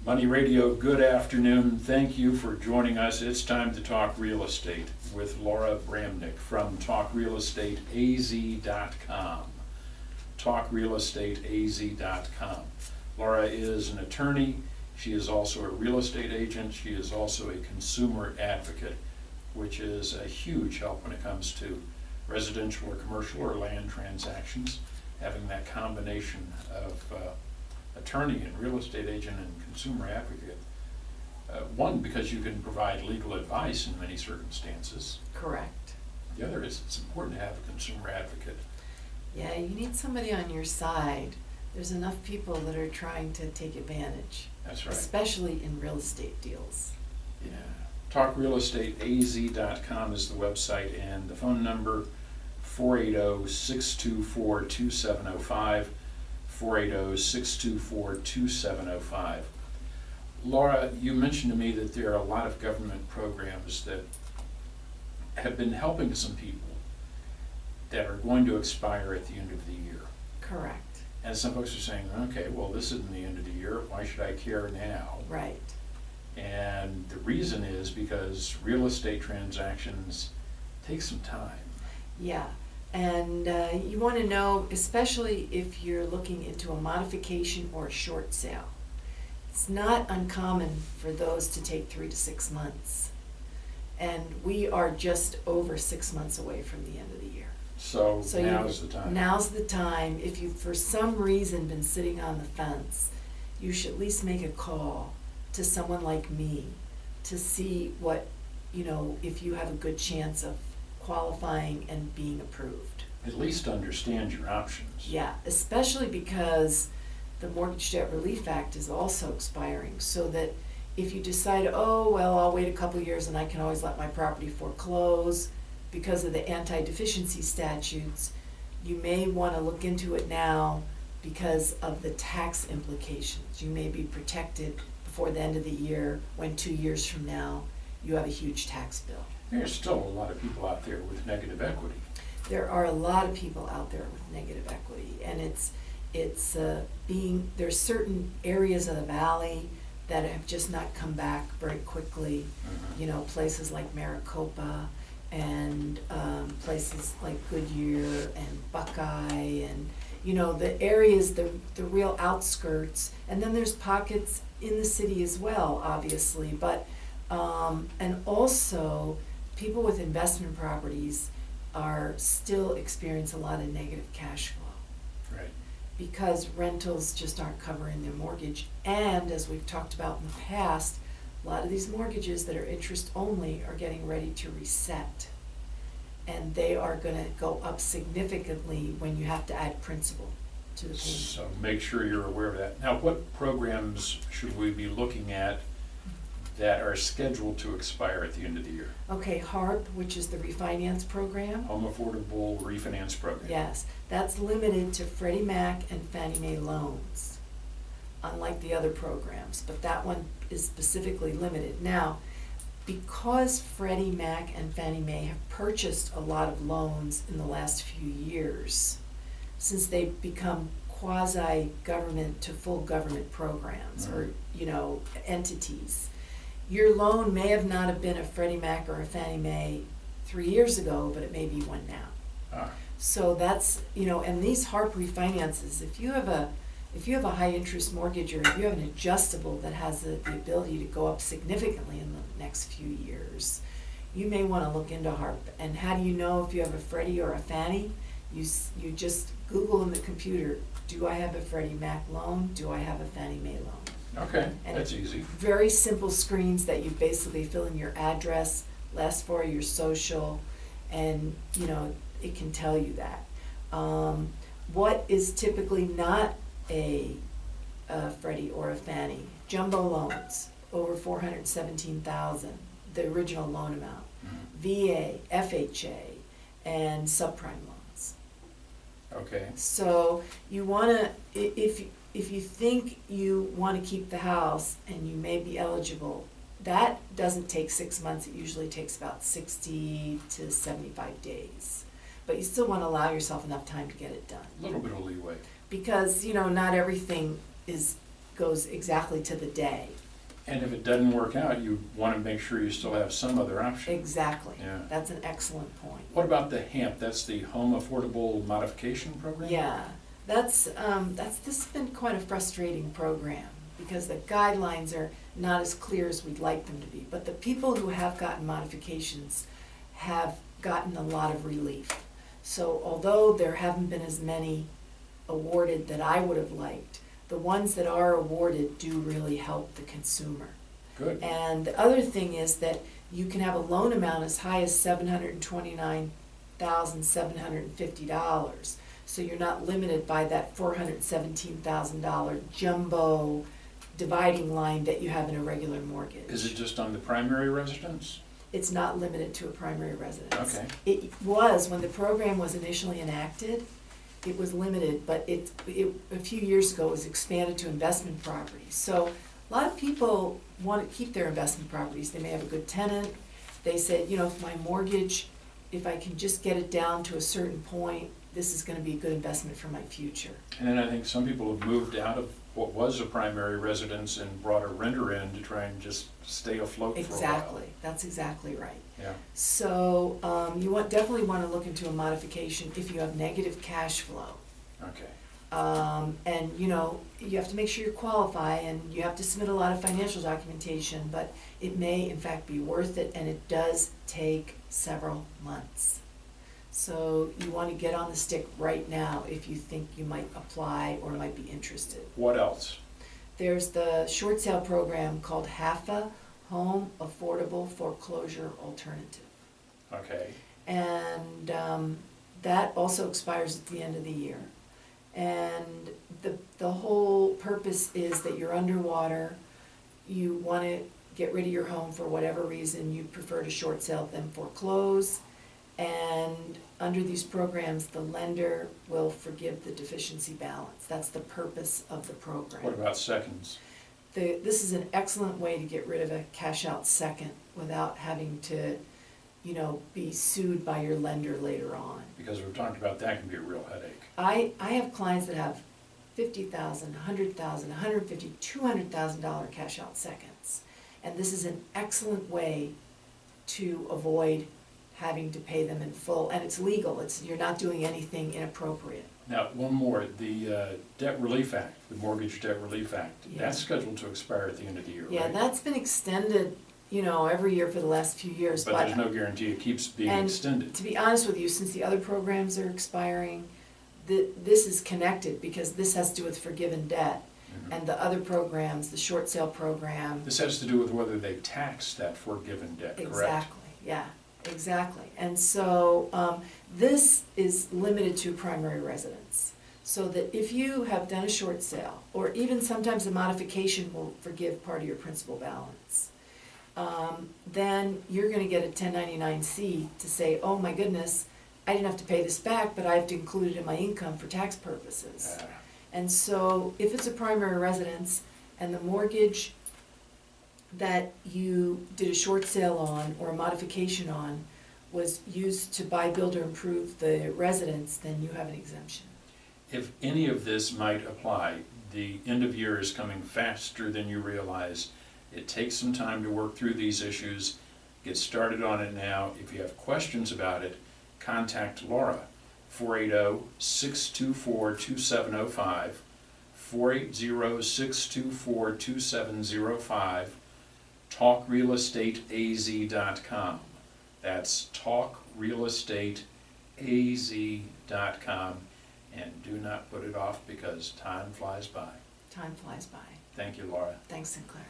Money Radio, good afternoon. Thank you for joining us. It's time to talk real estate with Laura Bramnick from TalkRealEstateAZ.com. TalkRealEstateAZ.com. Laura is an attorney. She is also a real estate agent. She is also a consumer advocate, which is a huge help when it comes to residential or commercial or land transactions. Having that combination of attorney and real estate agent and consumer advocate. One, because you can provide legal advice in many circumstances. Correct. The other is it's important to have a consumer advocate. Yeah, you need somebody on your side. There's enough people that are trying to take advantage. That's right. Especially in real estate deals. Yeah. TalkRealEstateAZ.com is the website, and the phone number 480-624-2705. 480-624-2705. Laura, you mentioned to me that there are a lot of government programs that have been helping some people that are going to expire at the end of the year. Correct. And some folks are saying, okay, well, this isn't the end of the year. Why should I care now? Right. And the reason is because real estate transactions take some time. Yeah. And you want to know, especially if you're looking into a modification or a short sale, it's not uncommon for those to take 3 to 6 months. And we are just over 6 months away from the end of the year. So now's the time. Now's the time. If you've for some reason been sitting on the fence, you should at least make a call to someone like me to see what, if you have a good chance of qualifying and being approved. At least understand your options. Yeah, especially because the Mortgage Debt Relief Act is also expiring, so that if you decide, oh, well, I'll wait a couple years and I can always let my property foreclose because of the anti-deficiency statutes, you may want to look into it now because of the tax implications. You may be protected before the end of the year when 2 years from now you have a huge tax bill. There's still a lot of people out there with negative equity. There are a lot of people out there with negative equity, and there's certain areas of the valley that have just not come back very quickly. Mm-hmm. Places like Maricopa and places like Goodyear and Buckeye and the areas, the real outskirts, and then there's pockets in the city as well, obviously, but and also people with investment properties are still experiencing a lot of negative cash flow. Right. Because rentals just aren't covering their mortgage. And as we've talked about in the past, a lot of these mortgages that are interest only are getting ready to reset. And they are going to go up significantly when you have to add principal to the payment. So make sure you're aware of that. Now, what programs should we be looking at that are scheduled to expire at the end of the year? Okay, HARP, which is the Refinance Program. Home Affordable Refinance Program. Yes, that's limited to Freddie Mac and Fannie Mae loans, unlike the other programs, but that one is specifically limited. Now, because Freddie Mac and Fannie Mae have purchased a lot of loans in the last few years, since they've become quasi-government to full government programs, or entities, your loan may have not have been a Freddie Mac or a Fannie Mae 3 years ago, but it may be one now. So that's, and these HARP refinances, if you have a high interest mortgage, or if you have an adjustable that has the ability to go up significantly in the next few years, you may want to look into HARP. And how do you know if you have a Freddie or a Fannie? You just Google in the computer, do I have a Freddie Mac loan? Do I have a Fannie Mae loan? Okay, and that's easy. Very simple screens that you basically fill in your address, last four, your social, and it can tell you that. What is typically not a Freddie or a Fannie? Jumbo loans, over $417,000, the original loan amount. VA, FHA, and subprime loans. Okay. So you want to, if you think you want to keep the house and you may be eligible, that doesn't take 6 months. It usually takes about 60 to 75 days. But you still want to allow yourself enough time to get it done. A little bit of leeway. Because, not everything is goes exactly to the day. And if it doesn't work out, you want to make sure you still have some other option. Exactly. Yeah. That's an excellent point. What about the HAMP? That's the Home Affordable Modification Program? Yeah, this has been quite a frustrating program because the guidelines are not as clear as we'd like them to be. But the people who have gotten modifications have gotten a lot of relief. So although there haven't been as many awarded that I would have liked, the ones that are awarded do really help the consumer. Good. And the other thing is that you can have a loan amount as high as $729,750. So you're not limited by that $417,000 jumbo dividing line that you have in a regular mortgage. Is it just on the primary residence? It's not limited to a primary residence. Okay. It was, when the program was initially enacted, it was limited, but a few years ago it was expanded to investment properties. So a lot of people want to keep their investment properties. They may have a good tenant. They said, you know, if my mortgage, if I can just get it down to a certain point, this is going to be a good investment for my future. And then I think some people have moved out of what was a primary residence and brought a renter in to try and just stay afloat for a while. Exactly. That's exactly right. Yeah. So you definitely want to look into a modification if you have negative cash flow. Okay. And you know, you have to make sure you qualify and you have to submit a lot of financial documentation, but it may in fact be worth it, and it does take several months. So you want to get on the stick right now if you think you might apply or might be interested. What else? There's the short sale program called HAFA, Home Affordable Foreclosure Alternative. Okay. And that also expires at the end of the year. And the whole purpose is that you're underwater, you want to get rid of your home for whatever reason, you prefer to short sell than foreclose, and under these programs, the lender will forgive the deficiency balance. That's the purpose of the program. What about seconds? This is an excellent way to get rid of a cash out second without having to, you know, be sued by your lender later on. Because we've talked about that can be a real headache. I have clients that have $50,000, $100,000, $150,000, $200,000 cash out seconds. And this is an excellent way to avoid having to pay them in full. And it's legal. You're not doing anything inappropriate. Now, one more, the Debt Relief Act, the Mortgage Debt Relief Act, Yeah. that's scheduled to expire at the end of the year, Yeah, right? that's been extended, you know, every year for the last few years. But there's no guarantee it keeps being and extended. to be honest with you, since the other programs are expiring, this is connected because this has to do with forgiven debt. Mhm. And the other programs, the short sale program. This has to do with whether they tax that forgiven debt, correct? Exactly, yeah, exactly. And so this is limited to primary residence. So that if you have done a short sale, or even sometimes a modification will forgive part of your principal balance, then you're going to get a 1099-C to say, oh my goodness, I didn't have to pay this back, but I have to include it in my income for tax purposes. And so if it's a primary residence and the mortgage that you did a short sale on or a modification on was used to buy, build, or improve the residence, then you have an exemption. If any of this might apply, the end of year is coming faster than you realize. It takes some time to work through these issues. Get started on it now. If you have questions about it, contact Laura. 480-624-2705, 480-624-2705, talkrealestateaz.com. That's talkrealestateaz.com. And do not put it off because time flies by. Time flies by. Thank you, Laura. Thanks, Sinclair.